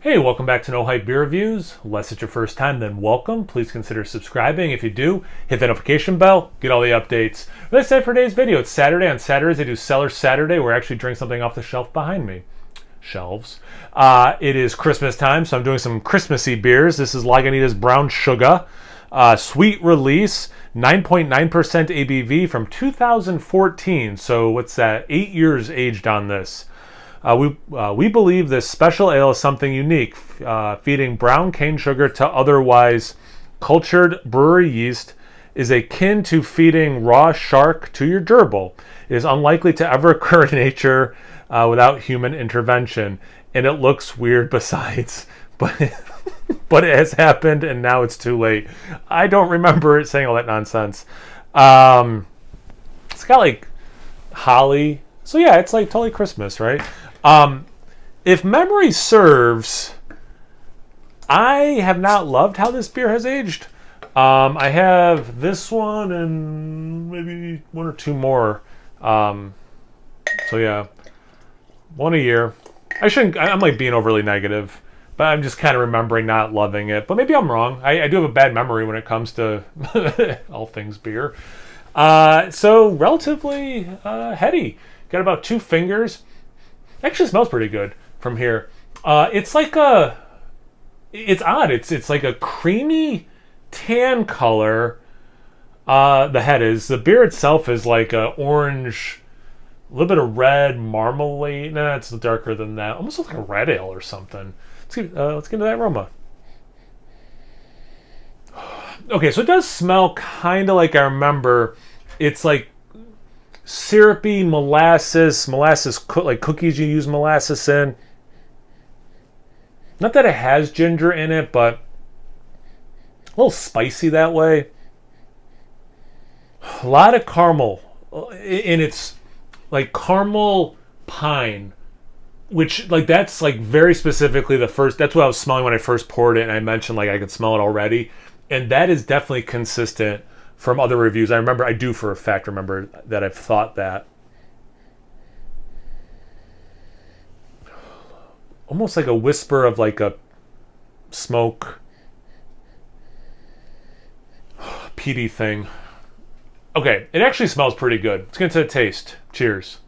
Hey, welcome back to No Hype Beer Reviews. Unless it's your first time, then welcome. Please consider subscribing. If you do, hit the notification bell, get all the updates. That's it for today's video. It's Saturday. On Saturdays, I do Cellar Saturday, where I actually drink something off the shelf behind me. Shelves. It is Christmas time, so I'm doing some Christmassy beers. This is Lagunitas Brown Shugga. Sweet release, 9.9% ABV from 2014. So what's that? 8 years aged on this. We believe this special ale is something unique, feeding brown cane sugar to otherwise cultured brewery yeast is akin to feeding raw shark to your gerbil. It is unlikely to ever occur in nature without human intervention, and it looks weird besides, but but it has happened and now it's too late. I don't remember it saying all that nonsense. It's got like holly, so yeah, it's like totally Christmas, right? If memory serves, I have not loved how this beer has aged. I have this one and maybe one or two more. So yeah, one a year. I'm like being overly negative, but I'm just kind of remembering not loving it. But maybe I'm wrong. I do have a bad memory when it comes to all things beer. So relatively heady. Got about 2 fingers. Actually smells pretty good from here. It's odd. It's like a creamy tan color. The head is. The beer itself is like a orange, a little bit of red marmalade. Nah, it's darker than that. Almost looks like a red ale or something. Let's get into that aroma. Okay, so it does smell kind of like I remember. It's like syrupy molasses like cookies you use molasses in. Not that it has ginger in it, but a little spicy that way. A lot of caramel, and it's like caramel pine, which like that's like very specifically that's what I was smelling when I first poured it, and I mentioned like I could smell it already, and that is definitely consistent from other reviews. I do for a fact remember that I've thought that. Almost like a whisper of like a smoke peaty thing. Okay, it actually smells pretty good. Let's get into the taste. Cheers.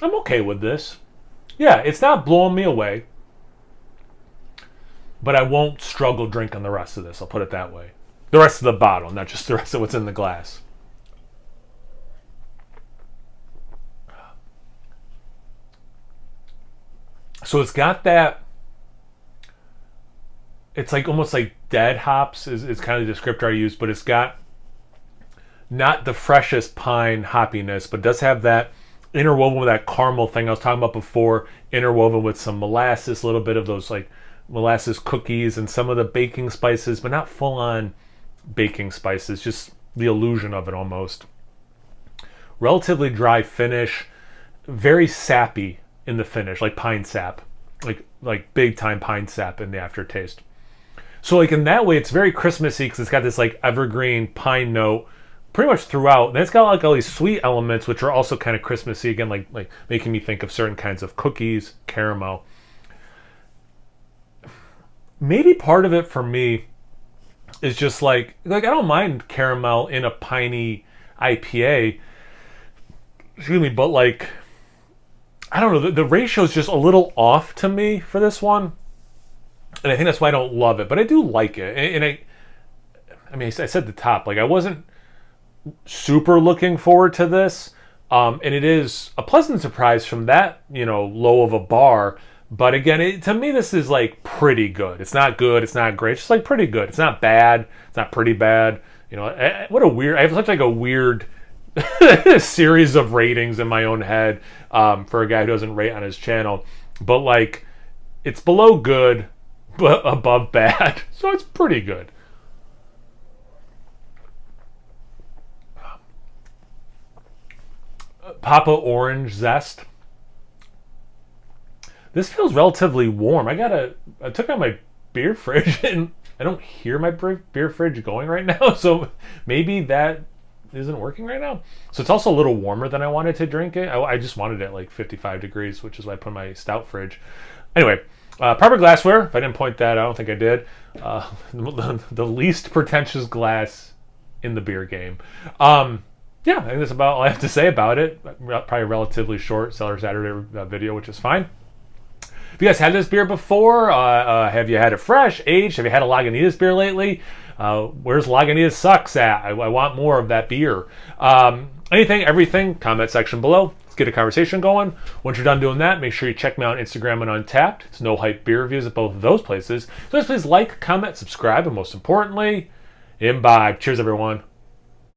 I'm okay with this. Yeah, it's not blowing me away, but I won't struggle drinking the rest of this. I'll put it that way. The rest of the bottle, not just the rest of what's in the glass. So it's got that, it's like almost like dead hops is kind of the descriptor I use, but it's got not the freshest pine hoppiness, but does have that interwoven with that caramel thing I was talking about before, interwoven with some molasses, a little bit of those like molasses cookies and some of the baking spices, but not full on baking spices, just the illusion of it almost. Relatively dry finish, very sappy in the finish, like pine sap, like big time pine sap in the aftertaste. So like in that way, it's very Christmassy because it's got this like evergreen pine note pretty much throughout. And it's got like all these sweet elements, which are also kind of Christmassy again, like making me think of certain kinds of cookies, caramel. Maybe part of it for me is just like I don't mind caramel in a piney IPA. Excuse me, but like I don't know, the ratio is just a little off to me for this one, and I think that's why I don't love it. But I do like it, and I mean, I said at the top, like I wasn't super looking forward to this, and it is a pleasant surprise from that low of a bar. But again, to me, this is like pretty good. It's not good, it's not great, it's just like pretty good. It's not bad, it's not pretty bad. I have such like a weird series of ratings in my own head for a guy who doesn't rate on his channel, but like it's below good but above bad, so it's pretty good. Papa orange zest. This feels relatively warm. I took out my beer fridge and I don't hear my beer fridge going right now, so maybe that isn't working right now. So it's also a little warmer than I wanted to drink it. I just wanted it like 55 degrees, which is why I put in my stout fridge. Anyway, proper glassware. If I didn't point that out, I don't think I did. The least pretentious glass in the beer game. Yeah, I think that's about all I have to say about it. Probably a relatively short Cellar Saturday video, which is fine. Have you guys had this beer before? Have you had it fresh, aged? Have you had a Lagunitas beer lately? Where's Lagunitas Sucks at? I want more of that beer. Anything, everything, comment section below. Let's get a conversation going. Once you're done doing that, make sure you check me out on Instagram and Untapped. It's No Hype Beer Reviews at both of those places. So please like, comment, subscribe, and most importantly, imbibe. Cheers, everyone.